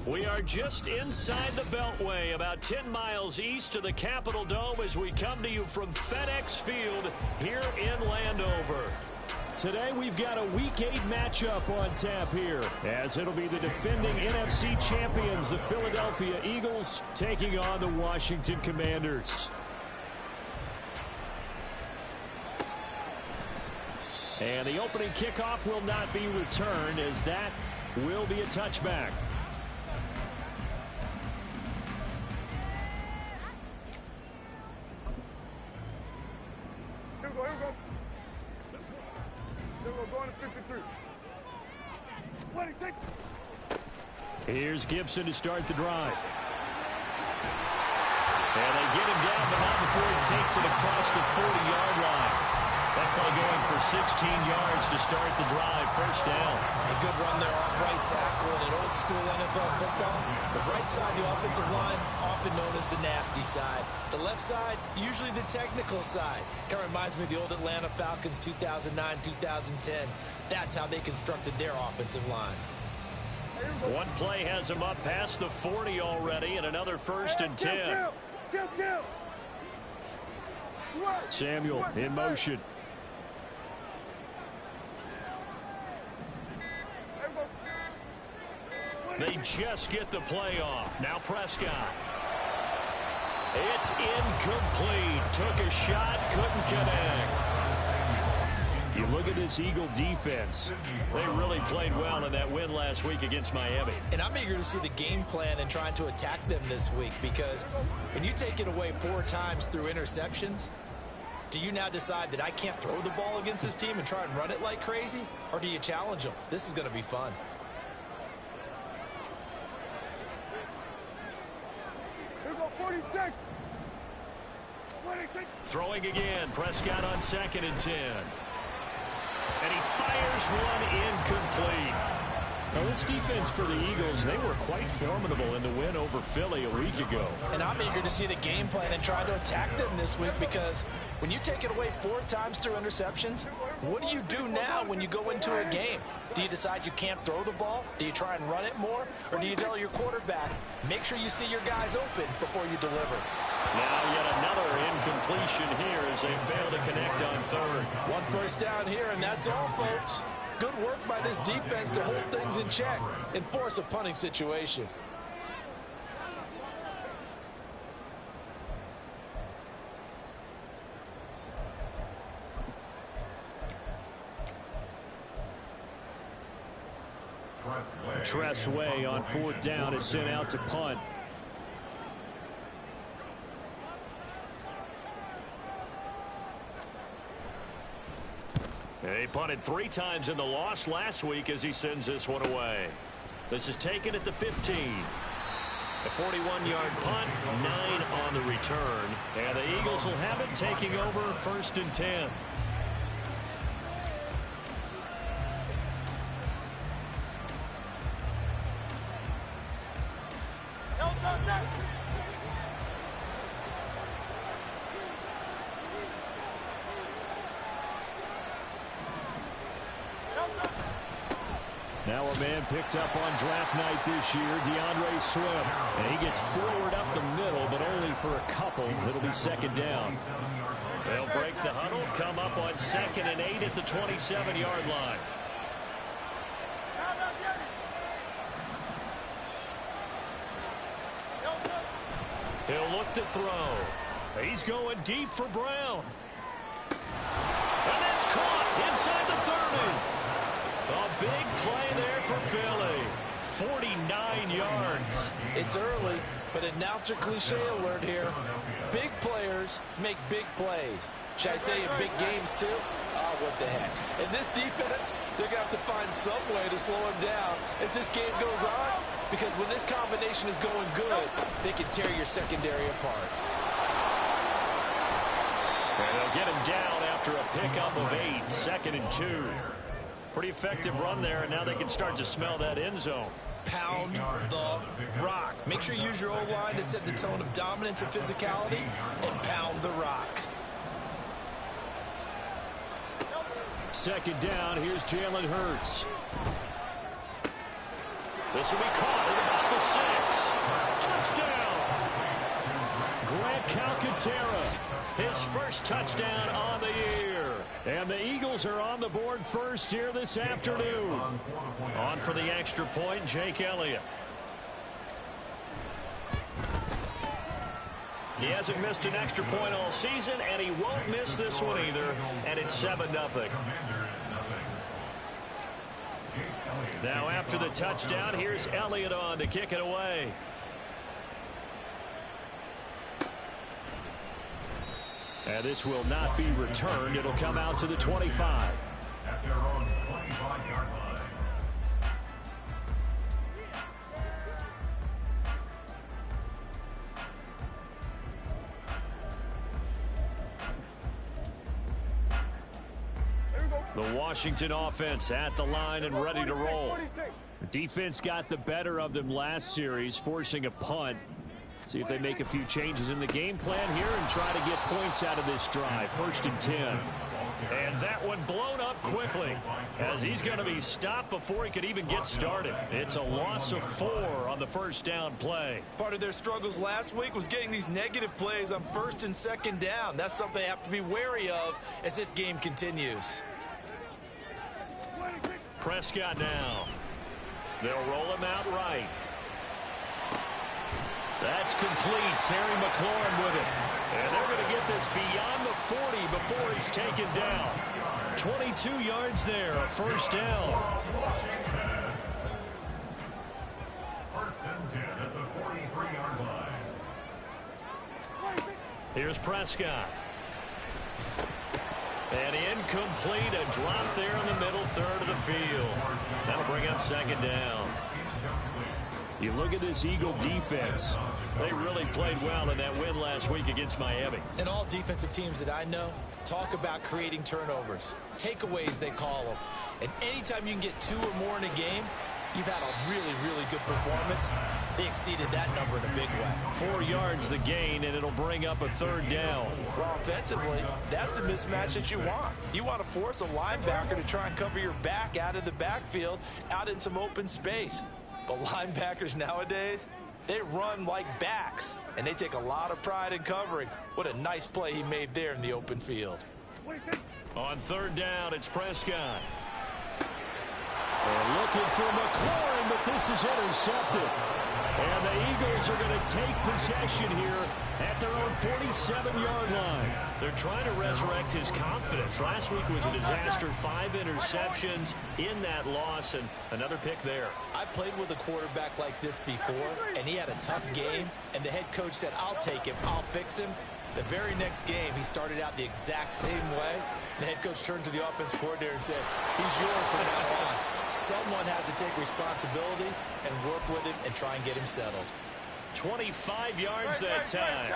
We are just inside the Beltway, about 10 miles east of the Capitol Dome as we come to you from FedEx Field here in Landover. Today we've got a Week 8 matchup on tap here, as it'll be the defending NFC champions, the Philadelphia Eagles, taking on the Washington Commanders. And the opening kickoff will not be returned, as that will be a touchback. Here's Gibson to start the drive. And they get him down, but not before he takes it across the 40-yard line. That play going for 16 yards to start the drive. First down. A good run there off right tackle in an old-school NFL football. The right side, the offensive line, often known as the nasty side. The left side, usually the technical side. Kind of reminds me of the old Atlanta Falcons 2009-2010. That's how they constructed their offensive line. One play has him up past the 40 already, and another 1st and 10. Samuel in motion. They just get the play off. Now Prescott. It's incomplete. Took a shot, couldn't connect. You look at this Eagle defense. They really played well in that win last week against Miami. And I'm eager to see the game plan and trying to attack them this week, because when you take it away 4 times through interceptions, do you now decide that I can't throw the ball against this team and try and run it like crazy? Or do you challenge them? This is going to be fun. Throwing again. Prescott on 2nd and 10. And he fires one incomplete. Now, this defense for the Eagles, they were quite formidable in the win over Philly a week ago. And I'm eager to see the game plan and try to attack them this week, because when you take it away 4 times through interceptions, what do you do now when you go into a game? Do you decide you can't throw the ball? Do you try and run it more? Or do you tell your quarterback, make sure you see your guys open before you deliver? Now yet another incompletion here as they fail to connect on 3rd. 1 first down here, and that's all, folks. Good work by this defense to hold things in check and force a punting situation. Tressway on 4th down is sent out to punt. He punted 3 times in the loss last week as he sends this one away. This is taken at the 15. A 41-yard punt, 9 on the return. And the Eagles will have it, taking over 1st and 10. Now a man picked up on draft night this year, DeAndre Swift. And he gets forward up the middle, but only for a couple. It'll be 2nd down. They'll break the huddle, come up on 2nd and 8 at the 27-yard line. He'll look to throw. He's going deep for Brown. And that's caught inside the 30. A big play there for Philly. 49 yards. It's early, but announcer cliche alert here. Big players make big plays. Should I say in big games too? Oh, what the heck. In this defense, they're going to have to find some way to slow him down as this game goes on, because when this combination is going good, they can tear your secondary apart. And they'll get him down after a pickup of 8, 2nd and 2. Pretty effective run there, and now they can start to smell that end zone. Pound the rock. Make sure you use your O-line to set the tone of dominance and physicality, and pound the rock. 2nd down, here's Jalen Hurts. This will be caught at about the 6. Touchdown. Grant Calcaterra, his first touchdown on the year. And the Eagles are on the board first here this afternoon. On for the extra point, Jake Elliott. He hasn't missed an extra point all season, and he won't miss this one either, and it's 7-0. Now after the touchdown, here's Elliott on to kick it away. And this will not be returned. It'll come out to the 25. At their own 25-yard line. The Washington offense at the line and ready to roll. The defense got the better of them last series, forcing a punt. See if they make a few changes in the game plan here and try to get points out of this drive. 1st and 10. And that one blown up quickly as he's going to be stopped before he could even get started. It's a loss of 4 on the first down play. Part of their struggles last week was getting these negative plays on 1st and 2nd down. That's something they have to be wary of as this game continues. Prescott now. They'll roll him out right. That's complete. Terry McLaurin with it. And they're going to get this beyond the 40 before he's taken down. 22 yards there, a first down. 1st and 10 at the 43-yard line. Here's Prescott. And incomplete, a drop there in the middle third of the field. That'll bring up 2nd down. You look at this Eagle defense. They really played well in that win last week against Miami. And all defensive teams that I know talk about creating turnovers. Takeaways, they call them. And anytime you can get 2 or more in a game, you've had a really, really good performance. They exceeded that number in a big way. 4 yards the gain, and it'll bring up a 3rd down. Well, offensively, that's the mismatch that you want. You want to force a linebacker to try and cover your back out of the backfield, out in some open space. But linebackers nowadays, they run like backs, and they take a lot of pride in covering. What a nice play he made there in the open field. On 3rd down, it's Prescott. They're looking for McLaurin, but this is intercepted. And the Eagles are going to take possession here at their own 47-yard line. They're trying to resurrect his confidence. Last week was a disaster. 5 interceptions in that loss, and another pick there. I played with a quarterback like this before, and he had a tough game, and the head coach said, I'll take him, I'll fix him. The very next game, he started out the exact same way. The head coach turned to the offensive coordinator and said, he's yours from now on. Someone has to take responsibility and work with him and try and get him settled. 25 yards that time.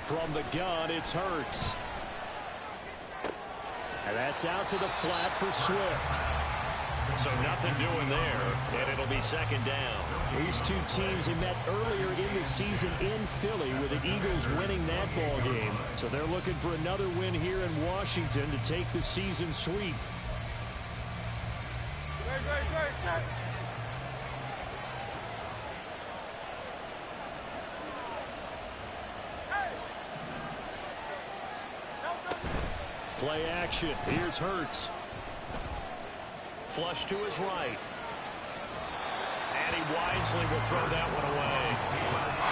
From the gun, it's Hurts. And that's out to the flat for Swift. So nothing doing there, and it'll be 2nd down. These two teams have met earlier in the season in Philly with the Eagles winning that ball game. So they're looking for another win here in Washington to take the season sweep. Play action. Here's Hurts. Flush to his right. And he wisely will throw that one away.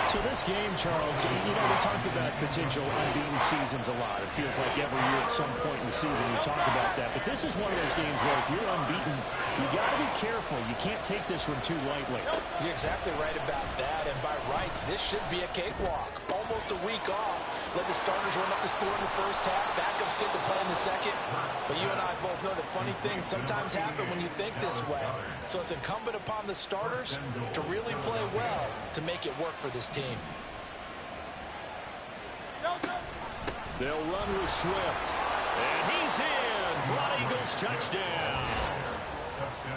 So this game, Charles, you know, we talk about potential unbeaten seasons a lot. It feels like every year at some point in the season we talk about that. But this is one of those games where if you're unbeaten, you got to be careful. You can't take this one too lightly. You're exactly right about that. And by rights, this should be a cakewalk. Almost a week off. Let the starters run up the score in the first half. Backups get to play in the second. But you and I both know that funny things sometimes happen when you think this way. So it's incumbent upon the starters to really play well to make it work for this team. They'll run with Swift. And he's in for an Eagles touchdown.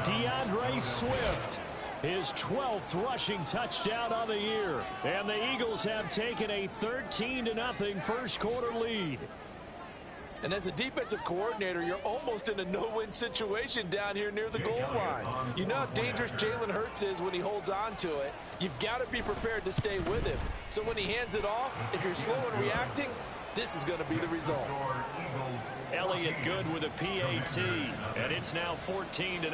DeAndre Swift. His 12th rushing touchdown on the year. And the Eagles have taken a 13-0 first quarter lead. And as a defensive coordinator, you're almost in a no-win situation down here near the goal line. You know how dangerous Jalen Hurts is when he holds on to it. You've got to be prepared to stay with him. So when he hands it off, if you're slow in reacting, this is going to be the result. Elliott good with a PAT, and it's now 14-0.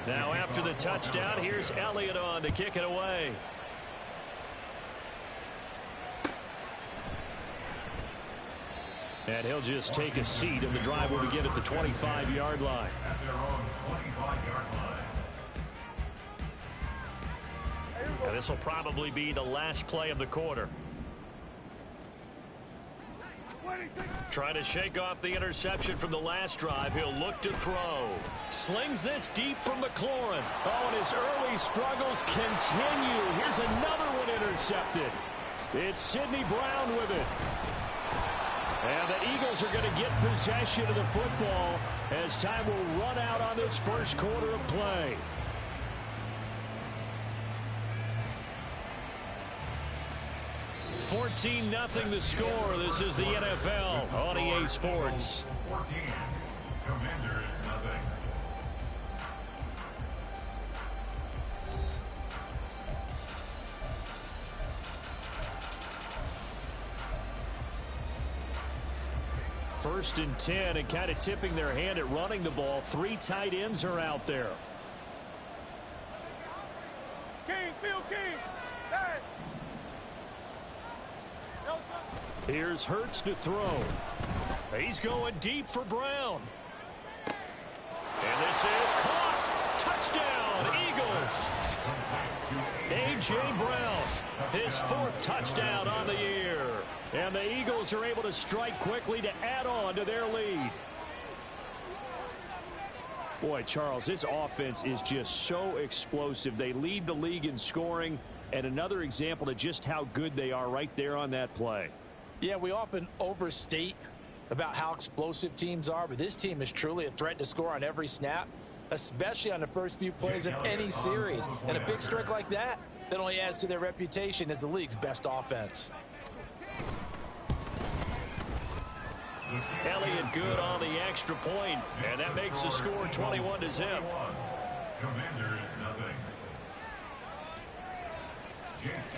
Now after the touchdown, here's Elliott on to kick it away. And he'll just take a seat, and the drive will begin at the 25-yard line. And this will probably be the last play of the quarter. Trying to shake off the interception from the last drive. He'll look to throw. Slings this deep from McLaurin. Oh, and his early struggles continue. Here's another one intercepted. It's Sidney Brown with it. And the Eagles are going to get possession of the football as time will run out on this first quarter of play. $14-0 the score. This is the NFL on EA Sports. 14. Commanders nothing. First and 10, and kind of tipping their hand at running the ball. 3 tight ends are out there. Here's Hurts to throw. He's going deep for Brown. And this is caught. Touchdown, Eagles. A.J. Brown, his 4th touchdown on the year. And the Eagles are able to strike quickly to add on to their lead. Boy, Charles, this offense is just so explosive. They lead the league in scoring, and another example of just how good they are right there on that play. Yeah, we often overstate about how explosive teams are, but this team is truly a threat to score on every snap, especially on the first few plays of any series. And a big strike like that only adds to their reputation as the league's best offense. Elliott good on the extra point, and that makes the score 21-0. Commanders nothing.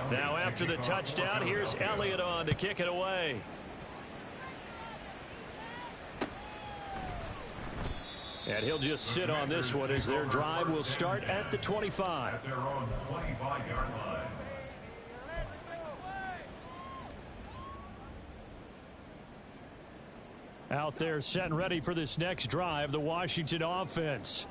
Now after the touchdown, here's Elliott on to kick it away. And he'll just sit on this one as their drive will start at the 25. At their own 25-yard line. Out there set and ready for this next drive, the Washington offense.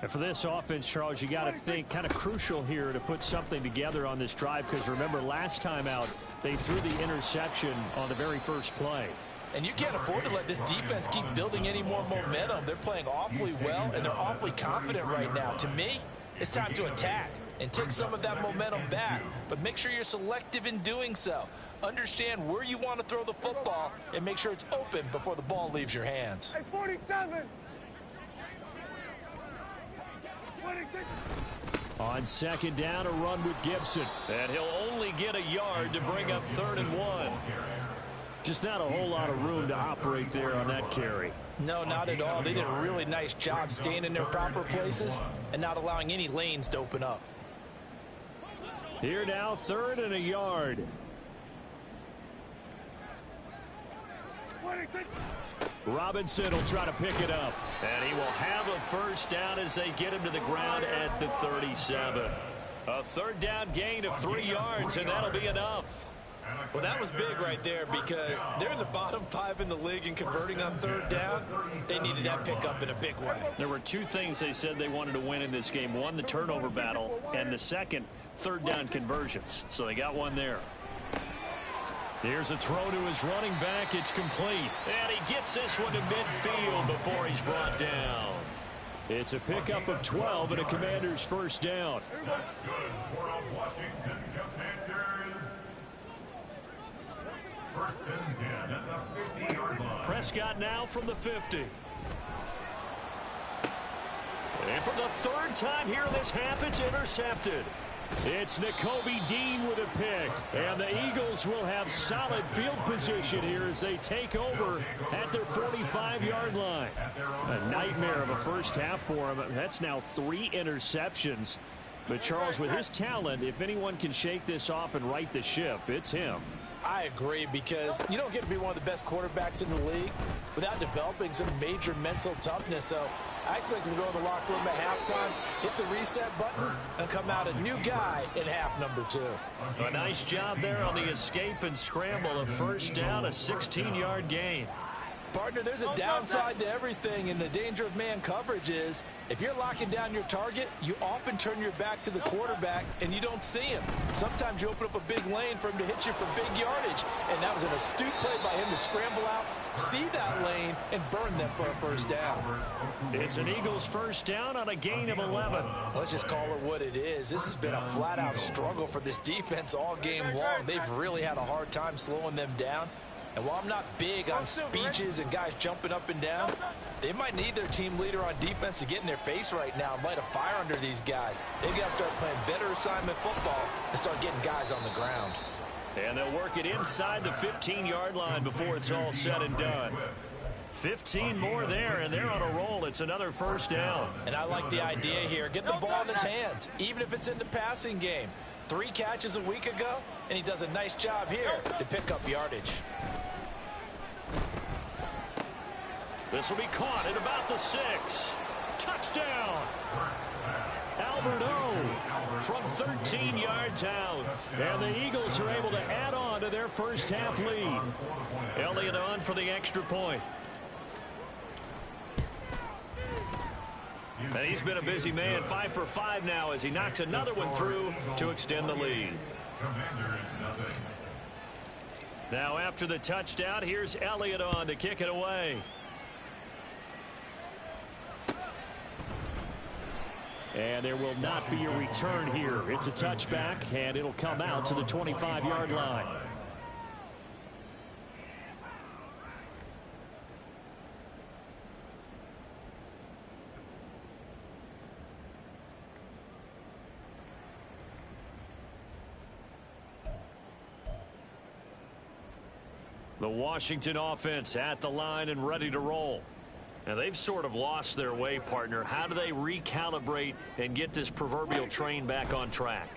And for this offense, Charles, you got to think kind of crucial here to put something together on this drive, because remember last time out they threw the interception on the very first play. And you can't afford to let this defense keep building any more momentum. They're playing awfully well, and they're awfully confident right now. To me, it's time to attack and take some of that momentum back. But make sure you're selective in doing so. Understand where you want to throw the football and make sure it's open before the ball leaves your hands. Hey, 47. On second down, a run with Gibson. And he'll only get a yard to bring up 3rd and 1. Just not a whole lot of room to operate there on that carry. No, not at all. They did a really nice job staying in their proper places and not allowing any lanes to open up. Here now, 3rd and a yard. Robinson will try to pick it up. And he will have a first down as they get him to the ground at the 37. A 3rd down gain of 3 yards, and that'll be enough. Well, that was big right there because they're in the bottom 5 in the league in converting on 3rd down. They needed that pickup in a big way. There were 2 things they said they wanted to win in this game. One, the turnover battle, and the second, 3rd down conversions. So they got one there. Here's a throw to his running back. It's complete. And he gets this one to midfield before he's brought down. It's a pickup of 12 and a Commander's first down. That's good for a Washington Commanders. 1st and 10 at the 50-yard line. Prescott now from the 50. And for the 3rd time here in this half, it's intercepted. It's Nakobe Dean with a pick. And the Eagles will have solid field position here as they take over at their 45-yard line. A nightmare of a first half for him. That's now 3 interceptions. But Charles, with his talent, if anyone can shake this off and right the ship, it's him. I agree, because you don't get to be one of the best quarterbacks in the league without developing some major mental toughness. So I expect him to go in the locker room at halftime, hit the reset button, and come out a new guy in half number 2. A nice job there on the escape and scramble. A first down, a 16-yard gain. Partner, there's a downside to everything, and the danger of man coverage is if you're locking down your target, you often turn your back to the quarterback and you don't see him. Sometimes you open up a big lane for him to hit you for big yardage, and that was an astute play by him to scramble out, see that lane, and burn them for a first down. It's an Eagles first down on a gain of 11. Let's just call it what it is. This has been a flat-out struggle for this defense all game long. They've really had a hard time slowing them down. And while I'm not big on speeches and guys jumping up and down, they might need their team leader on defense to get in their face right now and light a fire under these guys. They've got to start playing better assignment football and start getting guys on the ground. And they'll work it inside the 15-yard line before it's all said and done. 15 more there, and they're on a roll. It's another first down. And I like the idea here. Get the ball in his hands, even if it's in the passing game. 3 catches a week ago, and he does a nice job here to pick up yardage. This will be caught at about the 6. Touchdown! Albert O from 13 yards out. And the Eagles are able to add on to their first half lead. Elliott on for the extra point. And he's been a busy man, 5 for 5 now as he knocks another one through to extend the lead. Now after the touchdown, here's Elliott on to kick it away. And there will not be a return here. It's a touchback, and it'll come out to the 25-yard line. The Washington offense at the line and ready to roll. Now, they've sort of lost their way, partner. How do they recalibrate and get this proverbial train back on track?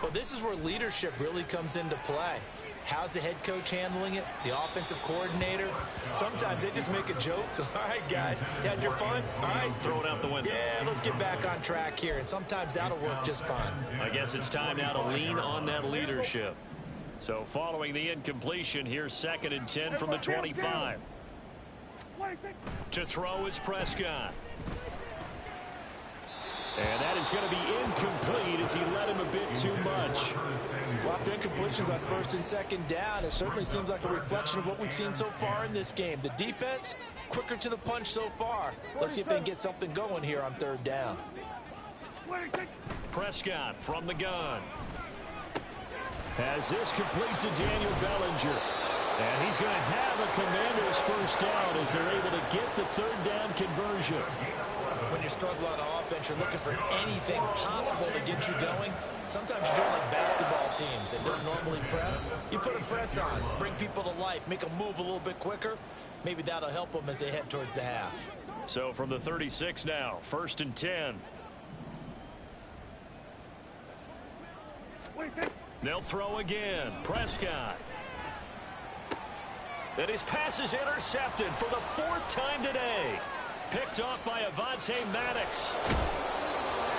Well, this is where leadership really comes into play. How's the head coach handling it? The offensive coordinator? Sometimes they just make a joke. All right, guys, you had your fun? All right. Throw it out the window. Yeah, let's get back on track here. And sometimes that'll work just fine. I guess it's time now to lean on that leadership. So following the incompletion, here's 2nd and 10 from the 25. To throw is Prescott. And that is going to be incomplete as he led him a bit too much. Well, after incompletions on 1st and 2nd down, it certainly seems like a reflection of what we've seen so far in this game. The defense, quicker to the punch so far. Let's see if they can get something going here on 3rd down. Prescott from the gun. As this complete to Daniel Bellinger. And he's going to have a Commanders first down as they're able to get the 3rd down conversion. When you struggle on offense, you're looking for anything possible to get you going. Sometimes you do it like basketball teams that don't normally press. You put a press on, bring people to life, make them move a little bit quicker. Maybe that'll help them as they head towards the half. So from the 36 now, 1st and 10. They'll throw again. Prescott. And his pass is intercepted for the 4th time today. Picked off by Avonte Maddox.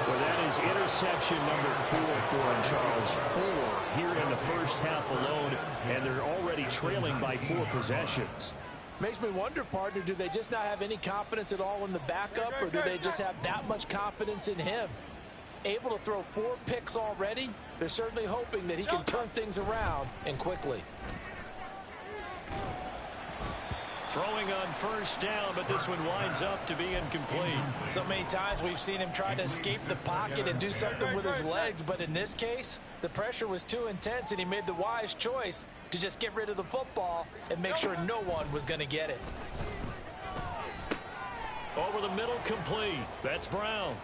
Well, that is interception number 4 for him, Charles. 4 here in the first half alone, and they're already trailing by 4 possessions. Makes me wonder, partner, do they just not have any confidence at all in the backup, or do they just have that much confidence in him? Able to throw 4 picks already, they're certainly hoping that he can turn things around and quickly. Throwing on 1st down, but this one winds up to be incomplete. So many times we've seen him try to escape the pocket and do something with his legs, but in this case, the pressure was too intense, and he made the wise choice to just get rid of the football and make sure no one was going to get it. Over the middle, complete. That's Brown.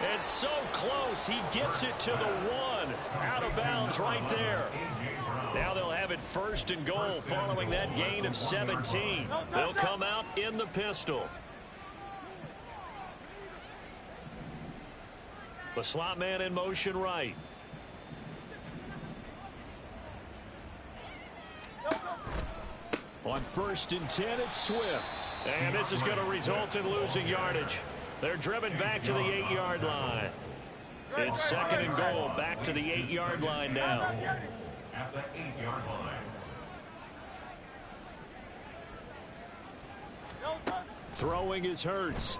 And so close, he gets it to the 1. Out of bounds right there. Now they'll have it 1st and goal following that gain of 17. They'll come out in the pistol. The slot man in motion right. On 1st and 10, it's Swift. And this is going to result in losing yardage. They're driven back to the 8-yard line. It's 2nd and goal, back to the 8-yard line now. At the 8-yard line. Throwing is Hurts.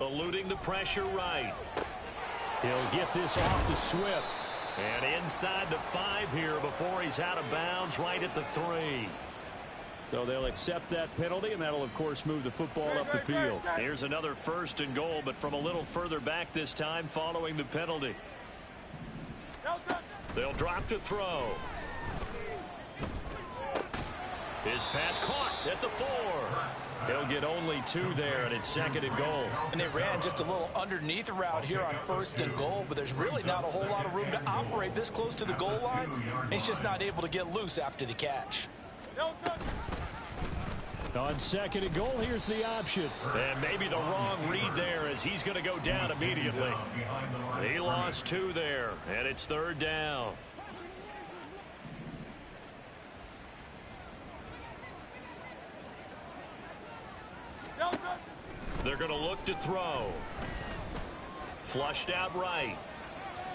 Eluding the pressure right. He'll get this off to Swift. And inside the 5 here before he's out of bounds right at the 3. So they'll accept that penalty, and that'll, of course, move the football up the field. Here's another 1st and goal, but from a little further back this time following the penalty. They'll drop to throw. His pass caught at the 4. He'll get only 2 there, and it's 2nd and goal. And they ran just a little underneath route here on 1st and goal, but there's really not a whole lot of room to operate this close to the goal line. He's just not able to get loose after the catch. On 2nd and goal, here's the option. And maybe the wrong read there as he's going to go down immediately. He lost 2 there, and it's 3rd down. They're going to look to throw. Flushed out right.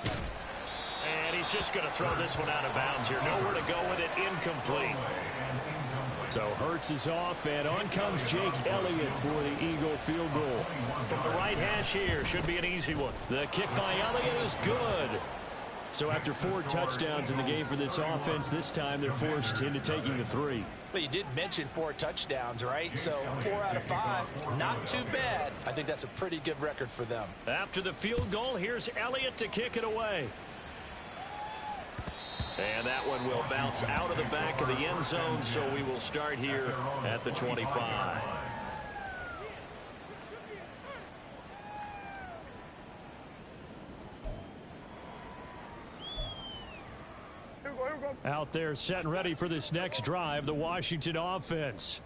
And he's just going to throw this one out of bounds here. Nowhere to go with it. Incomplete. So Hurts is off, and on comes Jake Elliott for the Eagle field goal. From the right hash here, should be an easy one. The kick by Elliott is good. So after 4 touchdowns in the game for this offense, this time they're forced into taking the 3. But you did mention 4 touchdowns, right? So 4 out of 5, not too bad. I think that's a pretty good record for them. After the field goal, here's Elliott to kick it away. And that one will bounce out of the back of the end zone, so we will start here at the 25. Out there set and ready for this next drive, the Washington offense.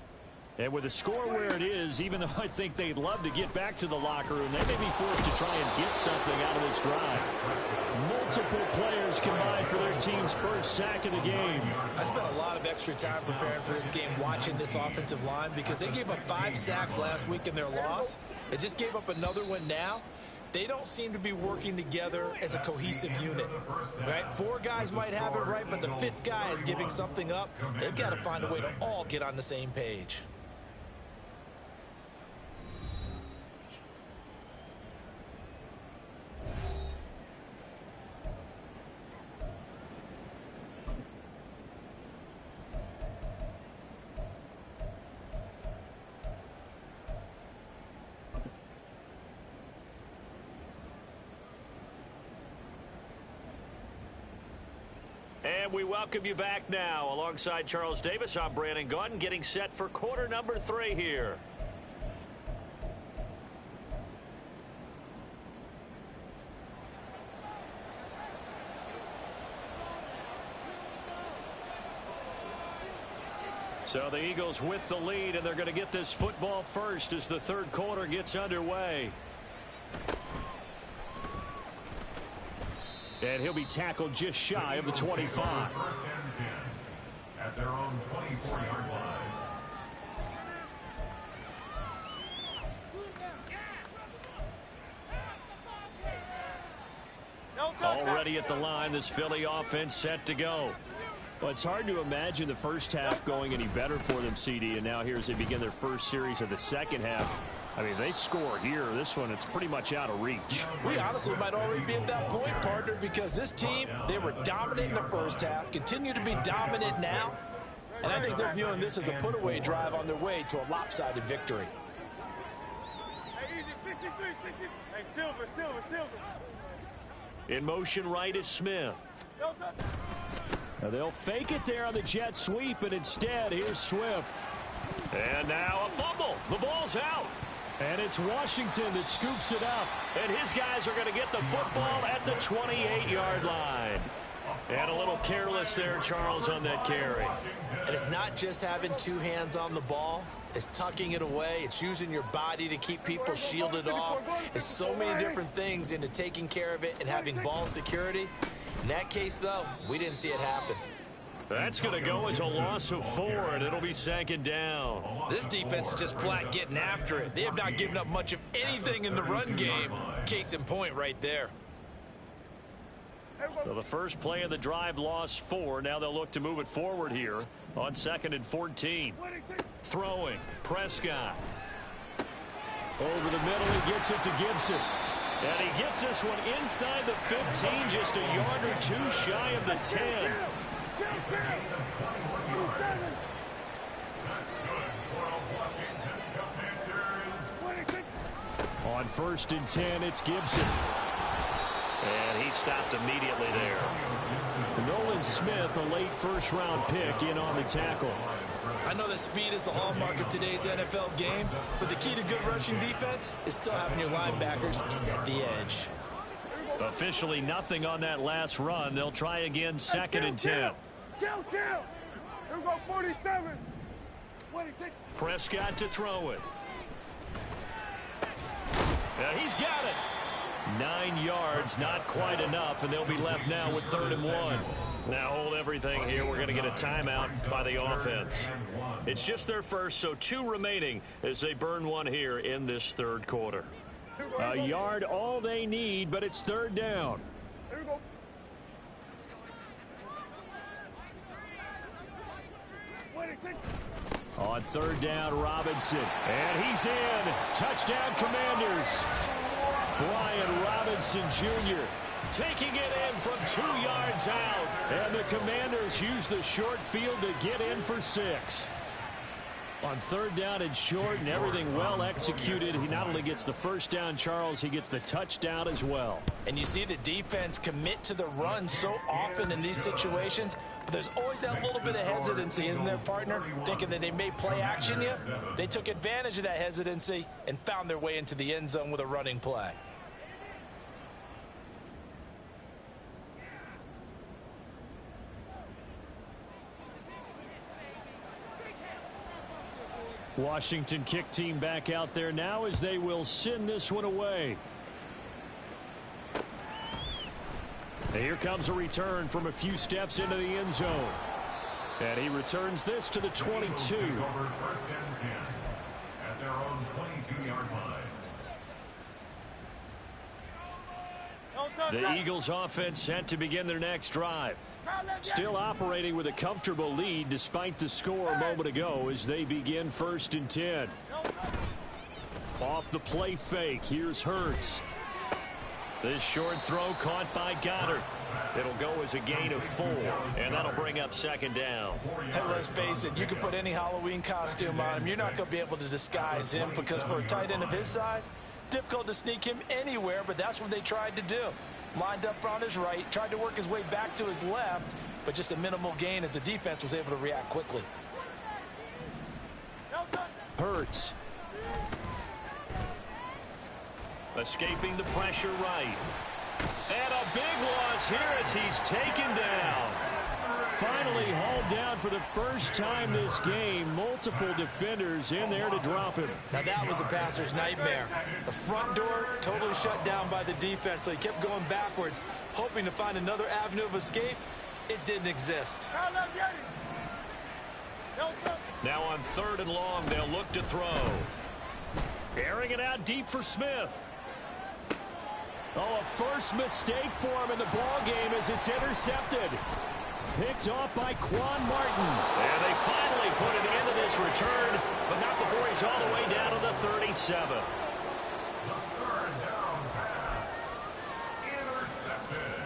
And with the score where it is, even though I think they'd love to get back to the locker room, they may be forced to try and get something out of this drive. Multiple players combined for their team's first sack of the game. I spent a lot of extra time preparing for this game watching this offensive line because they gave up 5 sacks last week in their loss. They just gave up another one now. They don't seem to be working together as a cohesive unit, right? 4 guys might have it right, but the 5th guy is giving something up. They've got to find a way to all get on the same page. And we welcome you back now. Alongside Charles Davis, I'm Brandon Gaudin, getting set for quarter number 3 here. So the Eagles with the lead, and they're going to get this football first as the 3rd quarter gets underway. And he'll be tackled just shy of the 25. At their own 24-yard line. Already at the line, this Philly offense set to go. Well, it's hard to imagine the first half going any better for them, CD, and now here as they begin their first series of the second half. I mean, they score here. This one, it's pretty much out of reach. We honestly might already be at that point, partner, because this team, they were dominant in the first half, continue to be dominant now, and I think they're viewing this as a put-away drive on their way to a lopsided victory. In motion right is Smith. Now they'll fake it there on the jet sweep, and instead, here's Swift. And now a fumble. The ball's out. And it's Washington that scoops it up. And his guys are going to get the football at the 28-yard line. And a little careless there, Charles, on that carry. And it's not just having two hands on the ball. It's tucking it away. It's using your body to keep people shielded off. It's so many different things into taking care of it and having ball security. In that case, though, we didn't see it happen. That's going to go as a loss of 4, and it'll be second down. This defense is just flat getting after it. They have not given up much of anything in the run game. Case in point right there. So the first play of the drive lost 4. Now they'll look to move it forward here on 2nd and 14. Throwing. Prescott. Over the middle, he gets it to Gibson. And he gets this one inside the 15, just a yard or 2 shy of the 10. On 1st and 10, it's Gibson. And he stopped immediately there. Nolan Smith, a late first-round pick, in on the tackle. I know that speed is the hallmark of today's NFL game, but the key to good rushing defense is still having your linebackers set the edge. Officially nothing on that last run. They'll try again 2nd and 10. Here we go, 47. Prescott to throw it. Now he's got it. 9 yards, not quite enough, and they'll be left now with 3rd and 1. Now hold everything here. We're going to get a timeout by the offense. It's just their first, so 2 remaining as they burn 1 here in this 3rd quarter. A yard all they need, but it's 3rd down. Here we go. On 3rd down, Robinson. And he's in. Touchdown, Commanders. Brian Robinson Jr. taking it in from 2 yards out. And the Commanders use the short field to get in for 6. On 3rd down and short, and everything well executed. He not only gets the first down, Charles, he gets the touchdown as well. And you see the defense commit to the run so often in these situations. But there's always that little bit of hesitancy, isn't there, partner? Thinking that they may play action you. They took advantage of that hesitancy and found their way into the end zone with a running play. Washington kick team back out there now as they will send this one away. And here comes a return from a few steps into the end zone. And he returns this to the 22. Over 1st and 10 at their own 22-yard line. The Eagles offense set to begin their next drive. Still operating with a comfortable lead despite the score a moment ago as they begin 1st and 10. Off the play fake, here's Hurts. This short throw caught by Goddard. It'll go as a gain of 4, and that'll bring up 2nd down. Hey, let's face it, you can put any Halloween costume on him. You're not going to be able to disguise him because for a tight end of his size, difficult to sneak him anywhere, but that's what they tried to do. Lined up on his right, tried to work his way back to his left, but just a minimal gain as the defense was able to react quickly. Hurts. Escaping the pressure right. And a big loss here as he's taken down. Finally hauled down for the first time this game. Multiple defenders in there to drop him. Now that was a passer's nightmare. The front door totally shut down by the defense, so he kept going backwards, hoping to find another avenue of escape. It didn't exist. Now on 3rd and long, they'll look to throw. Airing it out deep for Smith. Oh, a first mistake for him in the ball game as it's intercepted. Picked off by Quan Martin. And they finally put an end to this return, but not before he's all the way down to the 37. The 3rd down pass intercepted.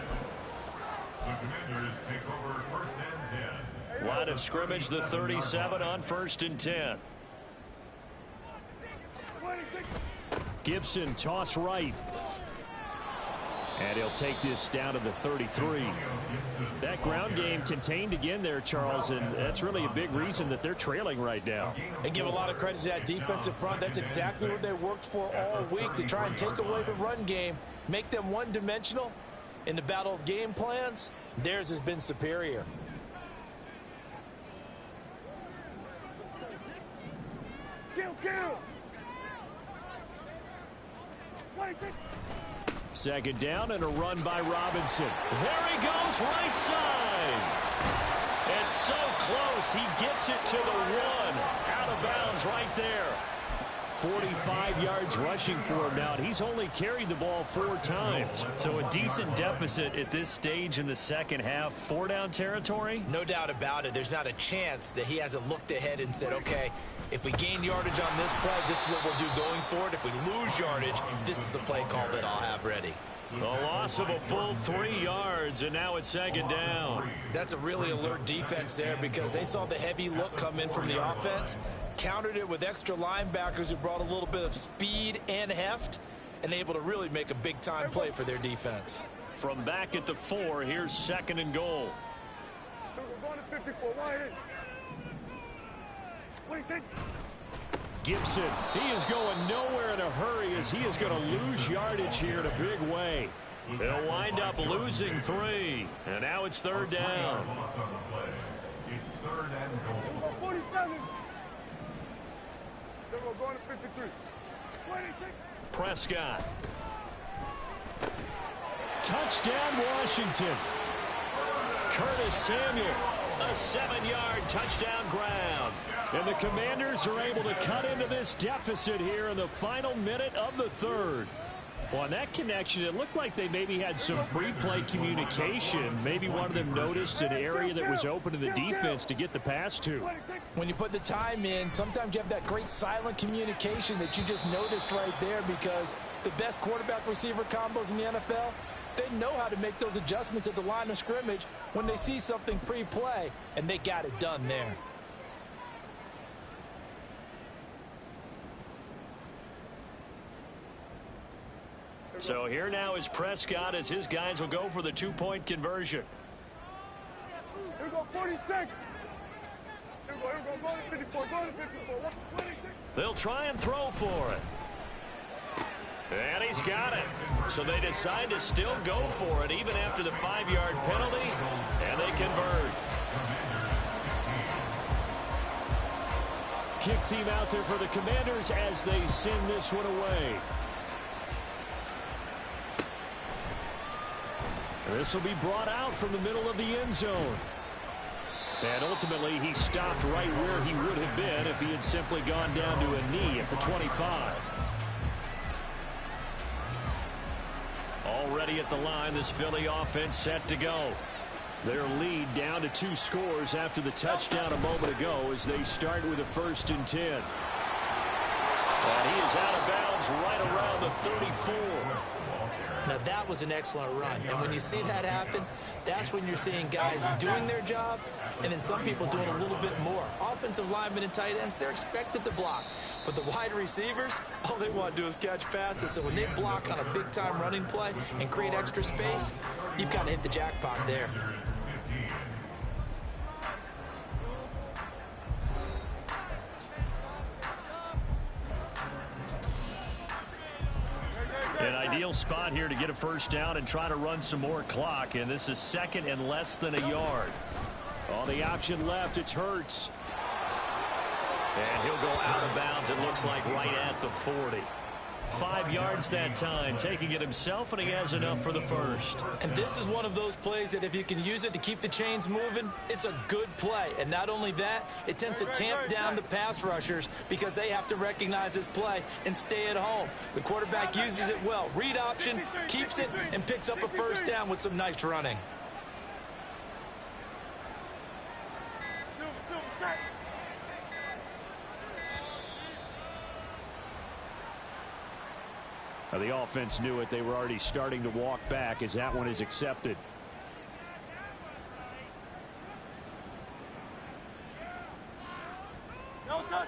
The Commanders take over 1st and 10. Line of scrimmage, the 37 on 1st and 10. Gibson toss right. And he'll take this down to the 33. That ground game contained again there, Charles, and that's really a big reason that they're trailing right now. And give a lot of credit to that defensive front. That's exactly what they worked for all week, to try and take away the run game, make them one-dimensional. In the battle of game plans, theirs has been superior. Kill. Second down and a run by Robinson. There he goes, right side. It's so close. He gets it to the 1. Out of bounds right there. 45 yards rushing for him now, and he's only carried the ball 4 times. So a decent deficit at this stage in the second half. 4-down territory? No doubt about it. There's not a chance that he hasn't looked ahead and said, okay, if we gain yardage on this play, this is what we'll do going forward. If we lose yardage, this is the play call that I'll have ready. A loss of a full 3 yards, and now it's second down. That's a really alert defense there, because they saw the heavy look come in from the offense, countered it with extra linebackers who brought a little bit of speed and heft, and able to really make a big-time play for their defense. From back at the 4, here's second and goal. Gibson, he is going nowhere in a hurry, as he is going to lose yardage here in a big way. They'll wind up losing 3, and now it's third down. It's third and goal. 47. They're going to 53. 26. Prescott. Touchdown, Washington. Curtis Samuel, a 7-yard touchdown grab. And the Commanders are able to cut into this deficit here in the final minute of the third. Well, on that connection, it looked like they maybe had some pre-play communication. Maybe one of them noticed an area that was open to the defense to get the pass to. When you put the time in, sometimes you have that great silent communication that you just noticed right there, because the best quarterback-receiver combos in the NFL, they know how to make those adjustments at the line of scrimmage when they see something pre-play, and they got it done there. So here now is Prescott, as his guys will go for the 2-point conversion. Here go 46. Here go to 54. Go to 54. 26. They'll try and throw for it. And he's got it. So they decide to still go for it even after the 5-yard penalty, and they convert. Kick team out there for the Commanders as they send this one away. This will be brought out from the middle of the end zone. And ultimately, he stopped right where he would have been if he had simply gone down to a knee at the 25. Already at the line, this Philly offense set to go. Their lead down to 2 scores after the touchdown a moment ago, as they start with a 1st and 10. And he is out of bounds right around the 34. Now, that was an excellent run. And when you see that happen, that's when you're seeing guys doing their job, and then some people doing a little bit more. Offensive linemen and tight ends, they're expected to block. But the wide receivers, all they want to do is catch passes. So when they block on a big-time running play and create extra space, you've got to hit the jackpot there. An ideal spot here to get a 1st down and try to run some more clock. And this is 2nd and less than a yard. On the option left, it's Hurts. And he'll go out of bounds, it looks like, right at the 40. 5 yards that time, taking it himself, and he has enough for the 1st. And this is one of those plays that if you can use it to keep the chains moving, it's a good play. And not only that, it tends to tamp down the pass rushers, because they have to recognize this play and stay at home. The quarterback uses it well. Read option, keeps it, and picks up a 1st down with some nice running. The offense knew it. They were already starting to walk back as that one is accepted.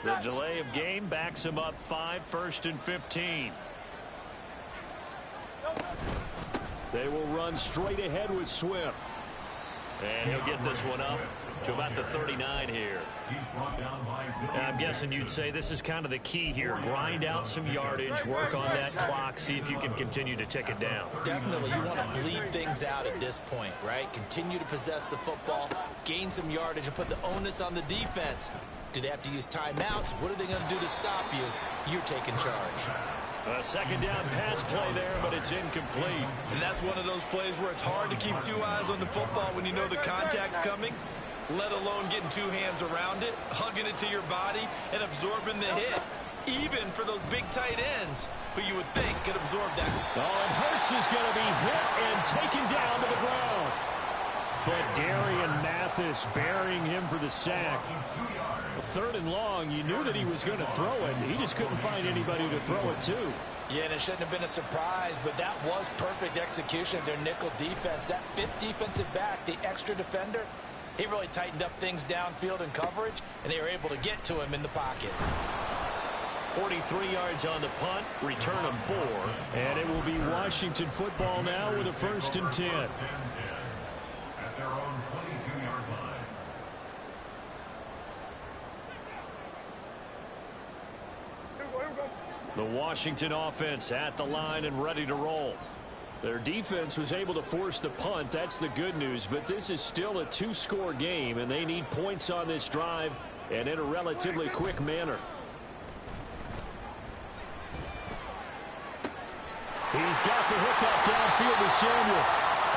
The delay of game backs him up 5, 1st and 15. They will run straight ahead with Swift. And he'll get this one up to about the 39 here. And I'm guessing you'd say this is kind of the key here. Grind out some yardage, work on that clock, see if you can continue to tick it down. Definitely, you want to bleed things out at this point, right? Continue to possess the football, gain some yardage, and put the onus on the defense. Do they have to use timeouts? What are they going to do to stop you? You're taking charge. A second down pass play there, but it's incomplete. And that's one of those plays where it's hard to keep two eyes on the football when you know the contact's coming, let alone getting two hands around it, hugging it to your body, and absorbing the hit. Even for those big tight ends who you would think could absorb that. Oh, and Hurts is going to be hit and taken down to the ground. Darian Mathis burying him for the sack. Third and long, you knew that he was going to throw it. He just couldn't find anybody to throw it to. Yeah, and it shouldn't have been a surprise, but that was perfect execution of their nickel defense. That fifth defensive back, the extra defender, he really tightened up things downfield in coverage, and they were able to get to him in the pocket. 43 yards on the punt, return of 4. And it will be Washington football now with a 1st and 10. At their own 22-yard line. The Washington offense at the line and ready to roll. Their defense was able to force the punt. That's the good news. But this is still a 2-score game, and they need points on this drive and in a relatively quick manner. He's got the hookup downfield with Samuel.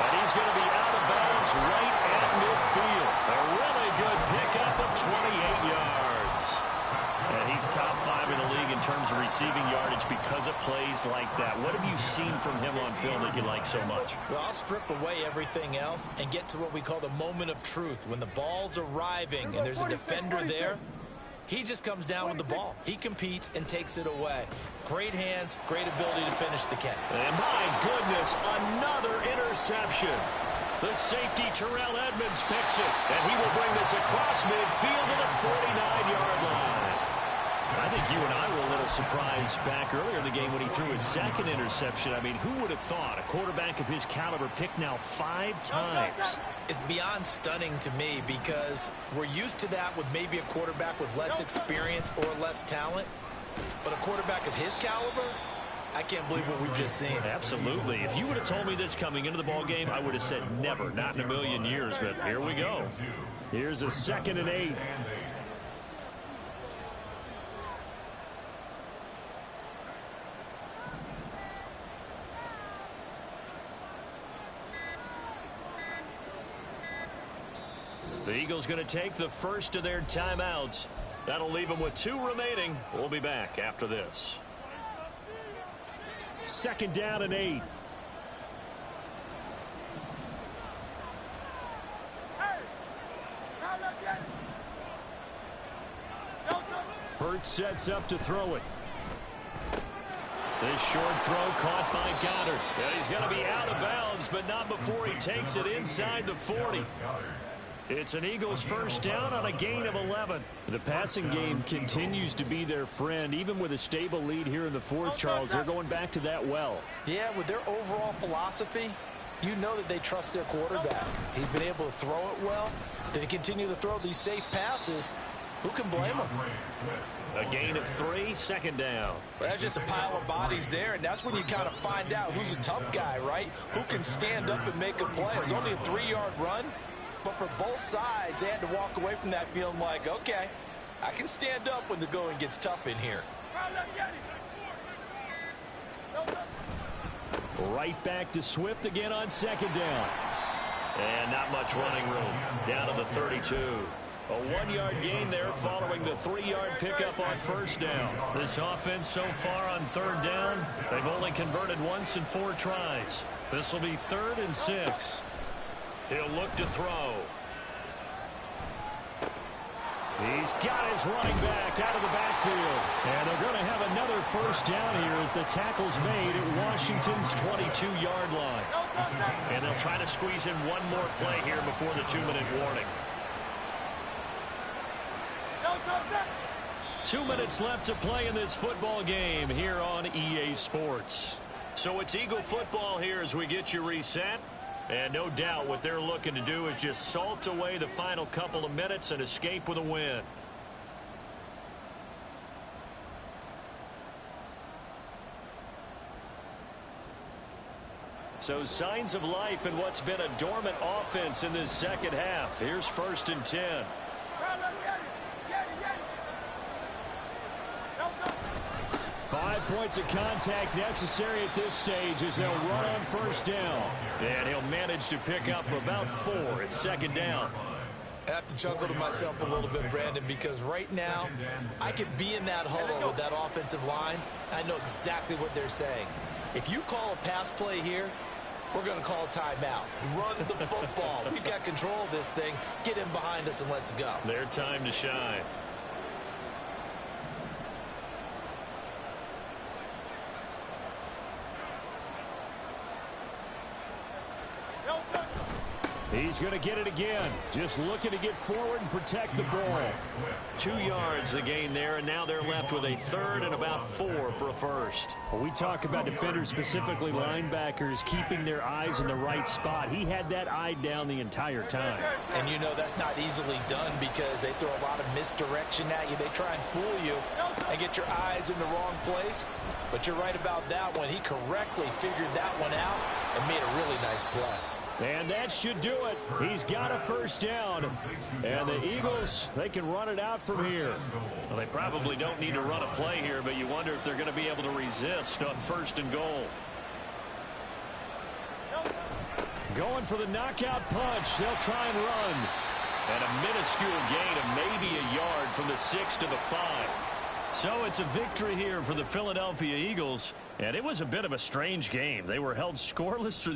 And he's going to be out of bounds right at midfield. A really good pickup of 28 yards. And he's top 5 in the league in terms of receiving yardage because of plays like that. What have you seen from him on film that you like so much? Well, I'll strip away everything else and get to what we call the moment of truth. When the ball's arriving and there's a defender there, he just comes down with the ball. He competes and takes it away. Great hands, great ability to finish the catch. And my goodness, another interception. The safety, Terrell Edmonds, picks it. And he will bring this across midfield to the 49-yard line. I think you and I were a little surprised back earlier in the game when he threw his second interception. I mean, who would have thought a quarterback of his caliber picked now 5 times? It's beyond stunning to me because we're used to that with maybe a quarterback with less experience or less talent. But a quarterback of his caliber, I can't believe what we've just seen. Absolutely. If you would have told me this coming into the ball game, I would have said never, not in a million years. But here we go. Here's a 2nd and 8. The Eagles going to take the first of their timeouts. That'll leave them with 2 remaining. We'll be back after this. 2nd down and 8. Hurts sets up to throw it. This short throw caught by Goddard. And he's going to be out of bounds, but not before he takes it inside the 40. It's an Eagles 1st down on a gain of 11. The passing game continues to be their friend. Even with a stable lead here in the 4th, Charles, they're going back to that well. Yeah, with their overall philosophy, you know that they trust their quarterback. He's been able to throw it well. They continue to throw these safe passes. Who can blame them? A gain of 3, 2nd down. Well, that's just a pile of bodies there, and that's when you kind of find out who's a tough guy, right? Who can stand up and make a play. It was only a 3-yard run. But for both sides, they had to walk away from that feeling like, okay, I can stand up when the going gets tough in here. Right back to Swift again on 2nd down. And not much running room. Down to the 32. A 1-yard gain there following the 3-yard pickup on 1st down. This offense so far on 3rd down, they've only converted once in 4 tries. This will be 3rd and 6. He'll look to throw. He's got his running back out of the backfield. And they're going to have another 1st down here as the tackle's made at Washington's 22-yard line. And they'll try to squeeze in one more play here before the 2-minute warning. 2 minutes left to play in this football game here on EA Sports. So it's Eagle football here as we get you reset. And no doubt what they're looking to do is just salt away the final couple of minutes and escape with a win. So signs of life in what's been a dormant offense in this second half. Here's 1st and 10. 5 points of contact necessary at this stage as they'll run on 1st down. And he'll manage to pick up about 4 at 2nd down. I have to chuckle to myself a little bit, Brandon, because right now I could be in that huddle with that offensive line. I know exactly what they're saying. If you call a pass play here, we're going to call a timeout. Run the football. We've got control of this thing. Get in behind us and let's go. Their time to shine. He's going to get it again. Just looking to get forward and protect the ball. 2 yards the gain there, and now they're left with a 3rd and about 4 for a first. Well, we talk about defenders, specifically linebackers, keeping their eyes in the right spot. He had that eye down the entire time. And you know that's not easily done because they throw a lot of misdirection at you. They try and fool you and get your eyes in the wrong place. But you're right about that one. He correctly figured that one out and made a really nice play. And that should do it. He's got a 1st down. And the Eagles, they can run it out from here. Well, they probably don't need to run a play here, but you wonder if they're going to be able to resist on 1st and goal. Going for the knockout punch. They'll try and run. And a minuscule gain of maybe a yard from the 6 to the 5. So it's a victory here for the Philadelphia Eagles. And it was a bit of a strange game. They were held scoreless through the